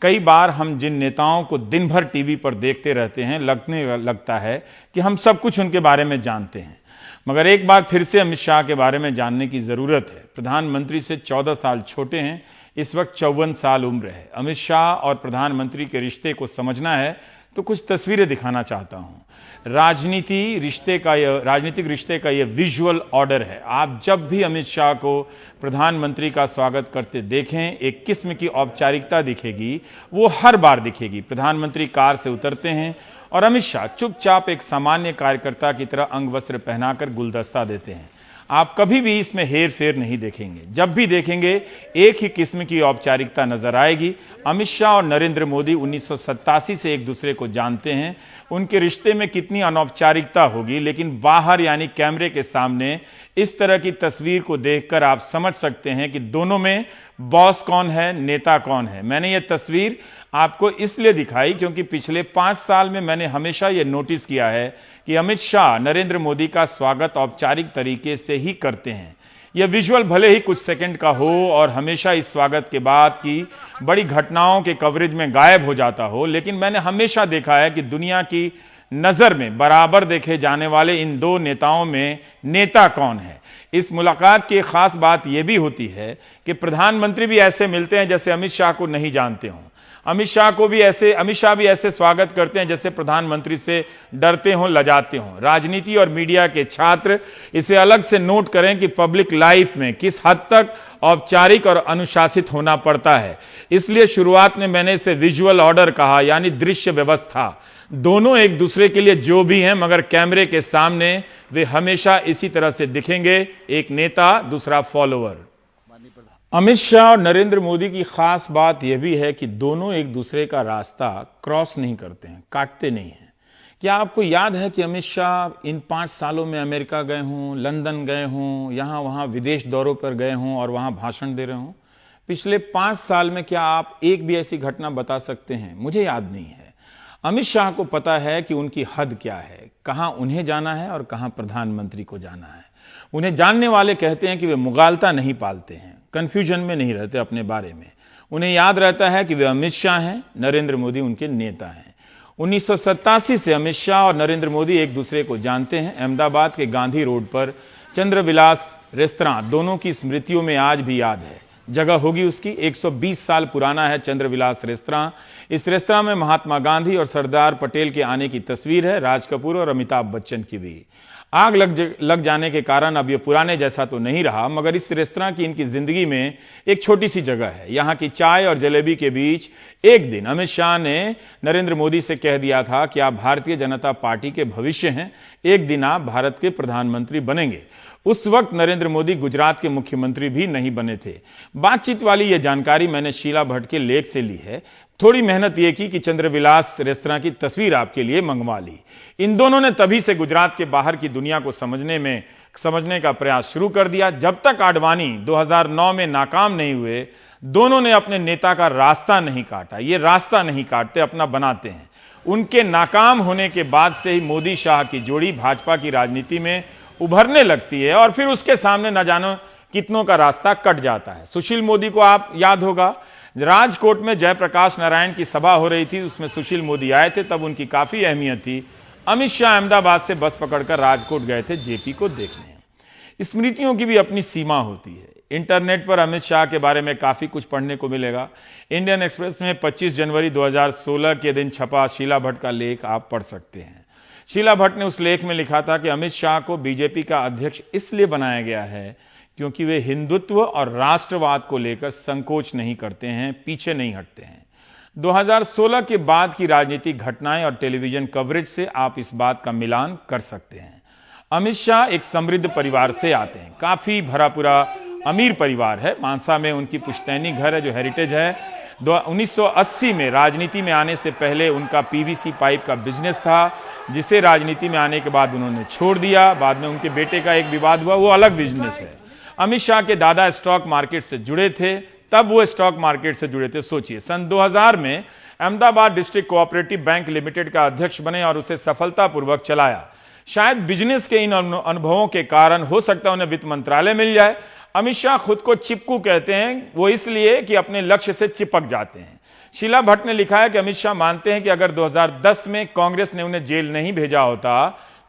कई बार हम जिन नेताओं को दिन भर टीवी पर देखते रहते हैं लगने लगता है कि हम सब कुछ उनके बारे में जानते हैं, मगर एक बार फिर से अमित शाह के बारे में जानने की जरूरत है। प्रधानमंत्री से 14 साल छोटे हैं, इस वक्त 54 साल उम्र है। अमित शाह और प्रधानमंत्री के रिश्ते को समझना है तो कुछ तस्वीरें दिखाना चाहता हूं। राजनीतिक रिश्ते का यह विजुअल ऑर्डर है। आप जब भी अमित शाह को प्रधानमंत्री का स्वागत करते देखें, एक किस्म की औपचारिकता दिखेगी, वो हर बार दिखेगी। प्रधानमंत्री कार से उतरते हैं और अमित शाह चुपचाप एक सामान्य कार्यकर्ता की तरह अंग वस्त्र पहनाकर गुलदस्ता देते हैं। आप कभी भी इसमें हेर फेर नहीं देखेंगे। जब भी देखेंगे एक ही किस्म की औपचारिकता नजर आएगी। अमित शाह और नरेंद्र मोदी 1987 से एक दूसरे को जानते हैं। उनके रिश्ते में कितनी अनौपचारिकता होगी, लेकिन बाहर यानी कैमरे के सामने इस तरह की तस्वीर को देखकर आप समझ सकते हैं कि दोनों में बॉस कौन है, नेता कौन है। मैंने ये तस्वीर आपको इसलिए दिखाई क्योंकि पिछले 5 साल में मैंने हमेशा ये नोटिस किया है कि अमित शाह नरेंद्र मोदी का स्वागत औपचारिक तरीके से ही करते हैं। यह विजुअल भले ही कुछ सेकंड का हो और हमेशा इस स्वागत के बाद की बड़ी घटनाओं के कवरेज में गायब हो जाता हो, लेकिन मैंने हमेशा देखा है कि दुनिया की नजर में बराबर देखे जाने वाले इन दो नेताओं में नेता कौन है। इस मुलाकात की खास बात यह भी होती है कि प्रधानमंत्री भी ऐसे मिलते हैं जैसे अमित शाह को नहीं जानते हों। अमित शाह भी ऐसे स्वागत करते हैं जैसे प्रधानमंत्री से डरते हों, लजाते हों। राजनीति और मीडिया के छात्र इसे अलग से नोट करें कि पब्लिक लाइफ में किस हद तक औपचारिक और अनुशासित होना पड़ता है। इसलिए शुरुआत में मैंने इसे विजुअल ऑर्डर कहा, यानी दृश्य व्यवस्था। दोनों एक दूसरे के लिए जो भी हैं, मगर कैमरे के सामने वे हमेशा इसी तरह से दिखेंगे, एक नेता दूसरा फॉलोअर। अमित शाह और नरेंद्र मोदी की खास बात यह भी है कि दोनों एक दूसरे का रास्ता क्रॉस नहीं करते हैं, काटते नहीं हैं। क्या आपको याद है कि अमित शाह इन 5 सालों में अमेरिका गए हों, लंदन गए हों, यहां वहां विदेश दौरों पर गए हों और वहां भाषण दे रहे हों? पिछले 5 साल में क्या आप एक भी ऐसी घटना बता सकते हैं? मुझे याद नहीं है। अमित शाह को पता है कि उनकी हद क्या है, कहां उन्हें जाना है और कहां प्रधानमंत्री को जाना है। उन्हें जानने वाले कहते हैं कि वे मुगालता नहीं पालते हैं, कंफ्यूजन में नहीं रहते अपने बारे में। उन्हें याद रहता है कि वे अमित शाह हैं, नरेंद्र मोदी उनके नेता हैं। 1987 से अमित शाह और नरेंद्र मोदी एक दूसरे को जानते हैं। अहमदाबाद के गांधी रोड पर चंद्रविलास रेस्तरां दोनों की स्मृतियों में आज भी याद है। जगह होगी उसकी, 120 साल पुराना है चंद्रविलास रेस्तरां। इस रेस्तरां में महात्मा गांधी और सरदार पटेल के आने की तस्वीर है, राज कपूर और अमिताभ बच्चन की भी। आग लग जाने के कारण अब यह पुराने जैसा तो नहीं रहा, मगर इस रेस्तरां की इनकी जिंदगी में एक छोटी सी जगह है। यहां की चाय और जलेबी के बीच एक दिन अमित शाह ने नरेंद्र मोदी से कह दिया था कि आप भारतीय जनता पार्टी के भविष्य हैं, एक दिन आप भारत के प्रधानमंत्री बनेंगे। उस वक्त नरेंद्र मोदी गुजरात के मुख्यमंत्री भी नहीं बने थे। बातचीत वाली यह जानकारी मैंने शीला भट्ट के लेख से ली है। थोड़ी मेहनत यह की कि चंद्रविलास रेस्तरां की तस्वीर आपके लिए मंगवा ली। इन दोनों ने तभी से गुजरात के बाहर की दुनिया को समझने का प्रयास शुरू कर दिया। जब तक आडवाणी 2009 में नाकाम नहीं हुए, दोनों ने अपने नेता का रास्ता नहीं काटा। ये रास्ता नहीं काटते, अपना बनाते हैं। उनके नाकाम होने के बाद से ही मोदी शाह की जोड़ी भाजपा की राजनीति में उभरने लगती है और फिर उसके सामने न जानो कितनों का रास्ता कट जाता है। सुशील मोदी को आप याद होगा, राजकोट में जयप्रकाश नारायण की सभा हो रही थी, उसमें सुशील मोदी आए थे, तब उनकी काफी अहमियत थी। अमित शाह अहमदाबाद से बस पकड़कर राजकोट गए थे जेपी को देखने। स्मृतियों की भी अपनी सीमा होती है। इंटरनेट पर अमित शाह के बारे में काफी कुछ पढ़ने को मिलेगा। इंडियन एक्सप्रेस में 25 जनवरी 2016 के दिन छपा शीला भट्ट का लेख आप पढ़ सकते हैं। शीला भट्ट ने उस लेख में लिखा था कि अमित शाह को बीजेपी का अध्यक्ष इसलिए बनाया गया है क्योंकि वे हिंदुत्व और राष्ट्रवाद को लेकर संकोच नहीं करते हैं, पीछे नहीं हटते हैं। 2016 के बाद की राजनीतिक घटनाएं और टेलीविजन कवरेज से आप इस बात का मिलान कर सकते हैं। अमित शाह एक समृद्ध परिवार से आते हैं, काफी भरा पूरा अमीर परिवार है। मानसा में उनकी पुश्तैनी घर है जो हेरिटेज है। 1980 में राजनीति में आने से पहले उनका पीवीसी पाइप का बिजनेस था, जिसे राजनीति में आने के बाद उन्होंने छोड़ दिया। बाद में उनके बेटे का एक विवाद हुआ, वो अलग बिजनेस है। अमित शाह के दादा स्टॉक मार्केट से जुड़े थे, तब वो स्टॉक मार्केट से जुड़े थे। सोचिए, सन 2000 में Ahmedabad district cooperative bank limited का अध्यक्ष बने और उसे सफलतापूर्वक चलाया। शायद बिजनेस के इन अनुभवों के कारण हो सकता है उन्हें वित्त मंत्रालय मिल जाए। अमित शाह खुद को चिपकू कहते हैं, वो इसलिए कि अपने लक्ष्य से चिपक जाते हैं। शीला भट्ट ने लिखा है कि अमित शाह मानते हैं कि अगर 2010 में कांग्रेस ने उन्हें जेल नहीं भेजा होता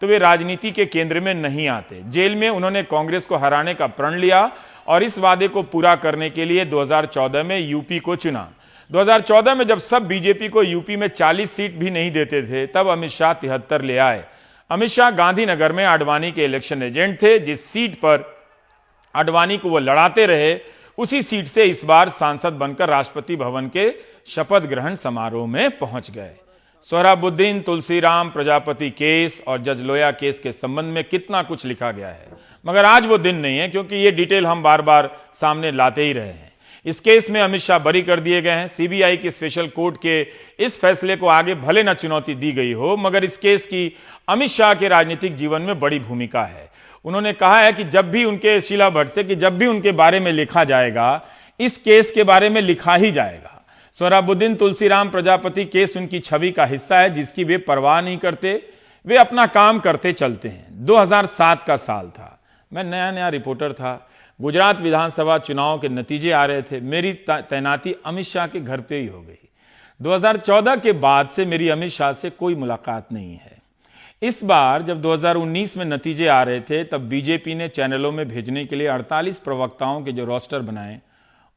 तो वे राजनीति के केंद्र में नहीं आते। जेल में उन्होंने कांग्रेस को हराने का प्रण लिया और इस वादे को पूरा करने के लिए 2014 में यूपी को चुना। 2014 में जब सब बीजेपी को यूपी में 40 सीट भी नहीं देते थे, तब अमित शाह 73 ले आए। अमित शाह गांधीनगर में आडवाणी के इलेक्शन एजेंट थे। जिस सीट पर आडवाणी को वो लड़ाते रहे, उसी सीट से इस बार सांसद बनकर राष्ट्रपति भवन के शपथ ग्रहण समारोह में पहुंच गए। सोहराबुद्दीन तुलसीराम प्रजापति केस और जज लोया केस के संबंध में कितना कुछ लिखा गया है, मगर आज वो दिन नहीं है, क्योंकि ये डिटेल हम बार बार सामने लाते ही रहे हैं। इस केस में अमित शाह बरी कर दिए गए हैं। सीबीआई की स्पेशल कोर्ट के इस फैसले को आगे भले न चुनौती दी गई हो, मगर इस केस की अमित शाह के राजनीतिक जीवन में बड़ी भूमिका है। उन्होंने कहा है कि जब भी उनके, शीला भट्ट से, कि जब भी उनके बारे में लिखा जाएगा, इस केस के बारे में लिखा ही जाएगा। सोहराबुद्दीन तुलसीराम प्रजापति केस उनकी छवि का हिस्सा है, जिसकी वे परवाह नहीं करते। वे अपना काम करते चलते हैं। 2007 का साल था, मैं नया नया रिपोर्टर था। गुजरात विधानसभा चुनाव के नतीजे आ रहे थे। मेरी तैनाती अमित शाह के घर पे ही हो गई। 2014 के बाद से मेरी अमित शाह से कोई मुलाकात नहीं है। इस बार जब 2019 में नतीजे आ रहे थे, तब बीजेपी ने चैनलों में भेजने के लिए 48 प्रवक्ताओं के जो रोस्टर बनाए,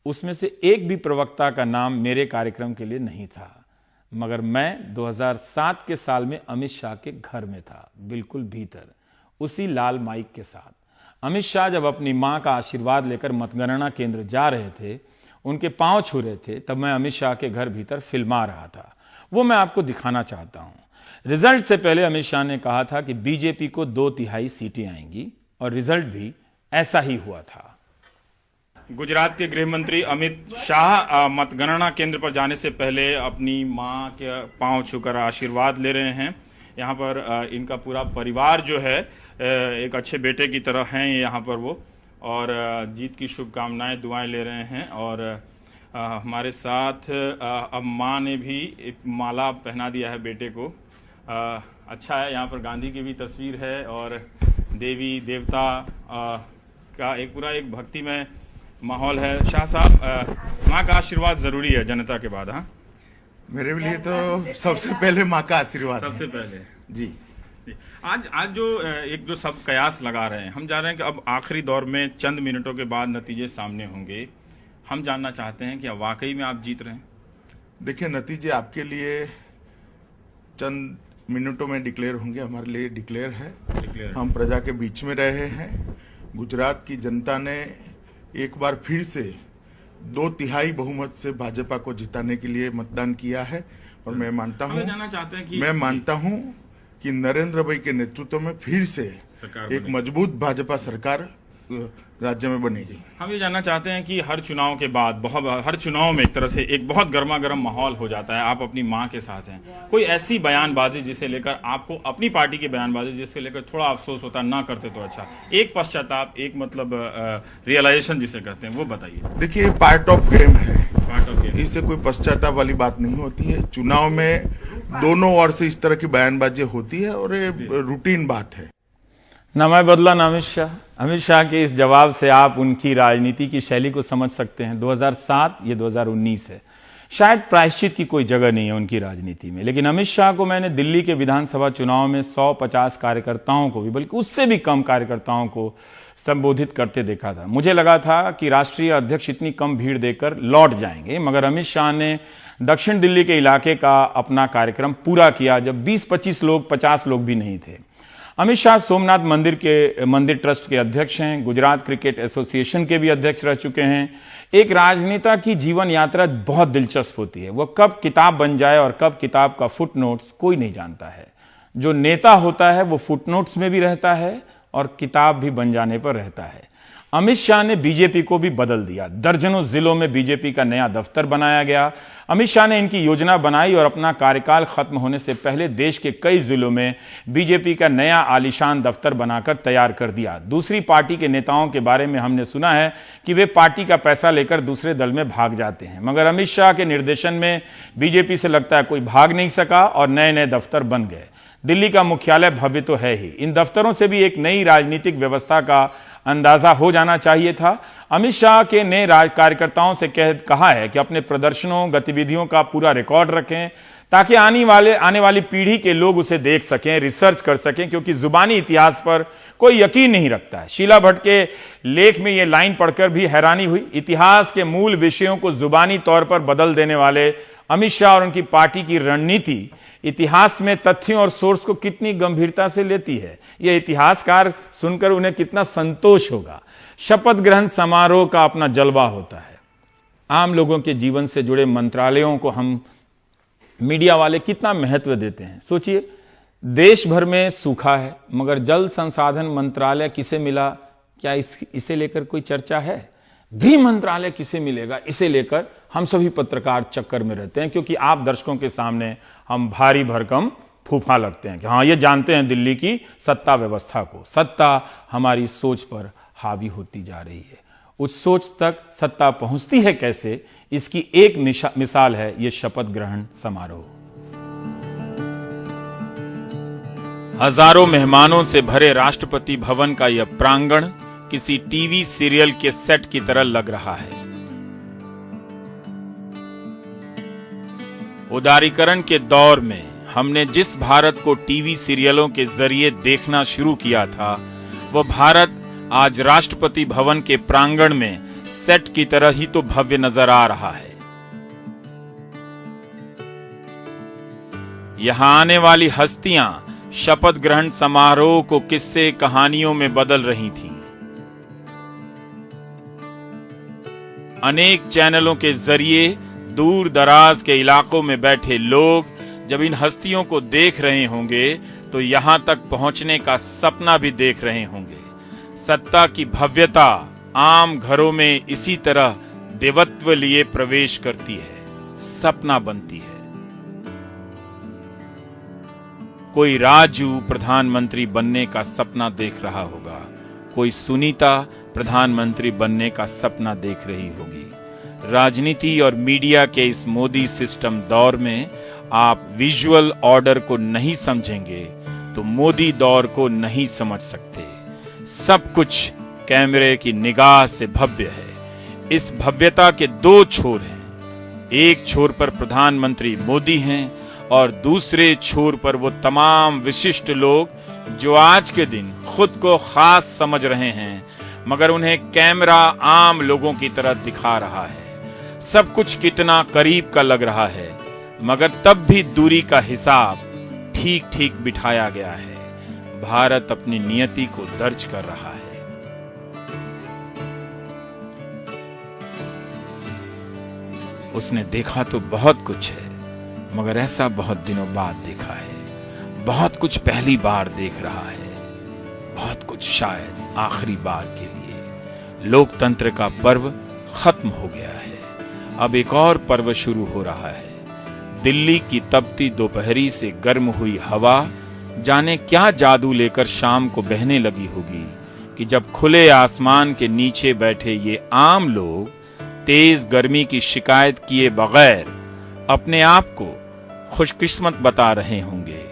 उसमें से एक भी प्रवक्ता का नाम मेरे कार्यक्रम के लिए नहीं था। मगर मैं 2007 के साल में अमित शाह के घर में था, बिल्कुल भीतर, उसी लाल माइक के साथ। अमित शाह जब अपनी मां का आशीर्वाद लेकर मतगणना केंद्र जा रहे थे, उनके पांव छू रहे थे, तब मैं अमित शाह के घर भीतर फिल्मा रहा था। वो मैं आपको दिखाना चाहता हूं। रिजल्ट से पहले अमित शाह ने कहा था कि बीजेपी को 2/3 सीटें आएंगी, और रिजल्ट भी ऐसा ही हुआ था। गुजरात के गृह मंत्री अमित शाह मतगणना केंद्र पर जाने से पहले अपनी मां के पांव छूकर आशीर्वाद ले रहे हैं। यहाँ पर इनका पूरा परिवार जो है एक अच्छे बेटे की तरह हैं यहाँ पर वो, और जीत की शुभकामनाएं, दुआएं ले रहे हैं। और हमारे साथ अब मां ने भी एक माला पहना दिया है बेटे को। अच्छा है, यहाँ पर गांधी की भी तस्वीर है और देवी देवता का एक पूरा एक भक्तिमय माहौल है। शाह साहब, माँ का आशीर्वाद जरूरी है जनता के बाद? हाँ, मेरे लिए तो सबसे पहले माँ का आशीर्वाद सबसे पहले जी। आज जो एक जो सब कयास लगा रहे हैं, हम जा रहे हैं कि अब आखिरी दौर में चंद मिनटों के बाद नतीजे सामने होंगे। हम जानना चाहते हैं कि वाकई में आप जीत रहे हैं? देखिए, नतीजे आपके लिए चंद मिनटों में डिक्लेयर होंगे, हमारे लिए डिक्लेयर है। हम प्रजा के बीच में रहे हैं। गुजरात की जनता ने एक बार फिर से 2/3 बहुमत से भाजपा को जिताने के लिए मतदान किया है। और मैं मानता हूं कि नरेंद्र भाई के नेतृत्व में फिर से एक मजबूत भाजपा सरकार राज्य में बनेगी। हम ये जानना चाहते हैं कि हर चुनाव के बाद हर चुनाव में एक तरह से एक बहुत गर्मा गर्म माहौल हो जाता है। आप अपनी मां के साथ हैं, कोई ऐसी बयानबाजी जिसे लेकर आपको, अपनी पार्टी की बयानबाजी जिससे लेकर थोड़ा अफसोस होता, ना करते तो अच्छा, एक पश्चाताप, एक मतलब रियलाइजेशन जिसे कहते हैं, वो बताइए। देखिए, पार्ट ऑफ गेम है, इससे कोई पश्चाताप वाली बात नहीं होती है। चुनाव में दोनों ओर से इस तरह की बयानबाजी होती है और ये रूटीन बात है। ना मैं बदला ना अमित शाह। अमित शाह के इस जवाब से आप उनकी राजनीति की शैली को समझ सकते हैं। 2007, ये 2019 है। शायद प्रायश्चित की कोई जगह नहीं है उनकी राजनीति में, लेकिन अमित शाह को मैंने दिल्ली के विधानसभा चुनाव में 150 कार्यकर्ताओं को भी, बल्कि उससे भी कम कार्यकर्ताओं को संबोधित करते देखा था। मुझे लगा था कि राष्ट्रीय अध्यक्ष इतनी कम भीड़ देकर लौट जाएंगे, मगर अमित शाह ने दक्षिण दिल्ली के इलाके का अपना कार्यक्रम पूरा किया, जब 20-25 लोग, 50 लोग भी नहीं थे। अमित शाह सोमनाथ मंदिर ट्रस्ट के अध्यक्ष हैं, गुजरात क्रिकेट एसोसिएशन के भी अध्यक्ष रह चुके हैं। एक राजनेता की जीवन यात्रा बहुत दिलचस्प होती है। वह कब किताब बन जाए और कब किताब का फुटनोट्स कोई नहीं जानता है। जो नेता होता है वो फुटनोट्स में भी रहता है और किताब भी बन जाने पर रहता है। अमित शाह ने बीजेपी को भी बदल दिया। दर्जनों जिलों में बीजेपी का नया दफ्तर बनाया गया। अमित शाह ने इनकी योजना बनाई और अपना कार्यकाल खत्म होने से पहले देश के कई जिलों में बीजेपी का नया आलीशान दफ्तर बनाकर तैयार कर दिया। दूसरी पार्टी के नेताओं के बारे में हमने सुना है कि वे पार्टी का पैसा लेकर दूसरे दल में भाग जाते हैं, मगर अमित शाह के निर्देशन में बीजेपी से लगता है कोई भाग नहीं सका और नए नए दफ्तर बन गए। दिल्ली का मुख्यालय भव्य तो है ही, इन दफ्तरों से भी एक नई राजनीतिक व्यवस्था का अंदाजा हो जाना चाहिए था। अमित शाह के ने कार्यकर्ताओं से कहा है कि अपने प्रदर्शनों गतिविधियों का पूरा रिकॉर्ड रखें ताकि आने वाली पीढ़ी के लोग उसे देख सकें, रिसर्च कर सकें, क्योंकि जुबानी इतिहास पर कोई यकीन नहीं रखता है। शीला भट्ट के लेख में यह लाइन पढ़कर भी हैरानी हुई। इतिहास के मूल विषयों को जुबानी तौर पर बदल देने वाले अमित शाह और उनकी पार्टी की रणनीति इतिहास में तथ्यों और सोर्स को कितनी गंभीरता से लेती है, यह इतिहासकार सुनकर उन्हें कितना संतोष होगा। शपथ ग्रहण समारोह का अपना जलवा होता है। आम लोगों के जीवन से जुड़े मंत्रालयों को हम मीडिया वाले कितना महत्व देते हैं। सोचिए, देश भर में सूखा है मगर जल संसाधन मंत्रालय किसे मिला, क्या इसे लेकर कोई चर्चा है? गृह मंत्रालय किसे मिलेगा, इसे लेकर हम सभी पत्रकार चक्कर में रहते हैं, क्योंकि आप दर्शकों के सामने हम भारी भरकम फूफा लगते हैं कि हाँ, ये जानते हैं दिल्ली की सत्ता व्यवस्था को। सत्ता हमारी सोच पर हावी होती जा रही है। उस सोच तक सत्ता पहुंचती है कैसे, इसकी एक मिसाल है ये शपथ ग्रहण समारोह। हजारों मेहमानों से भरे राष्ट्रपति भवन का यह प्रांगण किसी टीवी सीरियल के सेट की तरह लग रहा है। उदारीकरण के दौर में हमने जिस भारत को टीवी सीरियलों के जरिए देखना शुरू किया था, वह भारत आज राष्ट्रपति भवन के प्रांगण में सेट की तरह ही तो भव्य नजर आ रहा है। यहां आने वाली हस्तियां शपथ ग्रहण समारोह को किस्से कहानियों में बदल रही थीं। अनेक चैनलों के जरिए दूर दराज के इलाकों में बैठे लोग जब इन हस्तियों को देख रहे होंगे तो यहां तक पहुंचने का सपना भी देख रहे होंगे। सत्ता की भव्यता आम घरों में इसी तरह देवत्व लिए प्रवेश करती है, सपना बनती है। कोई राजू प्रधानमंत्री बनने का सपना देख रहा होगा, कोई सुनीता प्रधानमंत्री बनने का सपना देख रही होगी। राजनीति और मीडिया के इस मोदी सिस्टम दौर में आप विजुअल ऑर्डर को नहीं समझेंगे तो मोदी दौर को नहीं समझ सकते। सब कुछ कैमरे की निगाह से भव्य है। इस भव्यता के दो छोर हैं। एक छोर पर प्रधानमंत्री मोदी हैं और दूसरे छोर पर वो तमाम विशिष्ट लोग जो आज के दिन खुद को खास समझ रहे हैं, मगर उन्हें कैमरा आम लोगों की तरह दिखा रहा है। सब कुछ कितना करीब का लग रहा है, मगर तब भी दूरी का हिसाब ठीक ठीक बिठाया गया है। भारत अपनी नियति को दर्ज कर रहा है। उसने देखा तो बहुत कुछ है, मगर ऐसा बहुत दिनों बाद देखा है। बहुत कुछ पहली बार देख रहा है, बहुत कुछ शायद आखिरी बार के लिए। लोकतंत्र का पर्व खत्म हो गया है, अब एक और पर्व शुरू हो रहा है। दिल्ली की तपती दोपहरी से गर्म हुई हवा जाने क्या जादू लेकर शाम को बहने लगी होगी कि जब खुले आसमान के नीचे बैठे ये आम लोग तेज गर्मी की शिकायत किए बगैर अपने आप को खुशकिस्मत बता रहे होंगे।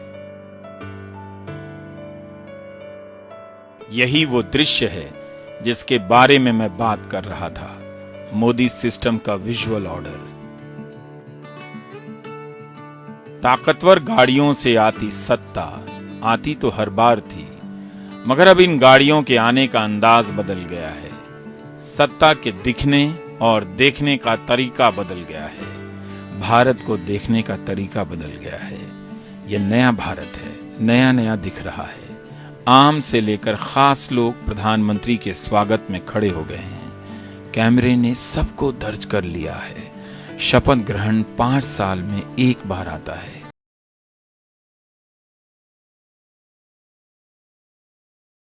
यही वो दृश्य है जिसके बारे में मैं बात कर रहा था, मोदी सिस्टम का विजुअल ऑर्डर। ताकतवर गाड़ियों से आती सत्ता आती तो हर बार थी, मगर अब इन गाड़ियों के आने का अंदाज बदल गया है। सत्ता के दिखने और देखने का तरीका बदल गया है। भारत को देखने का तरीका बदल गया है। यह नया भारत है, नया नया दिख रहा है। आम से लेकर खास लोग प्रधानमंत्री के स्वागत में खड़े हो गए हैं। कैमरे ने सबको दर्ज कर लिया है। शपथ ग्रहण 5 साल में एक बार आता है।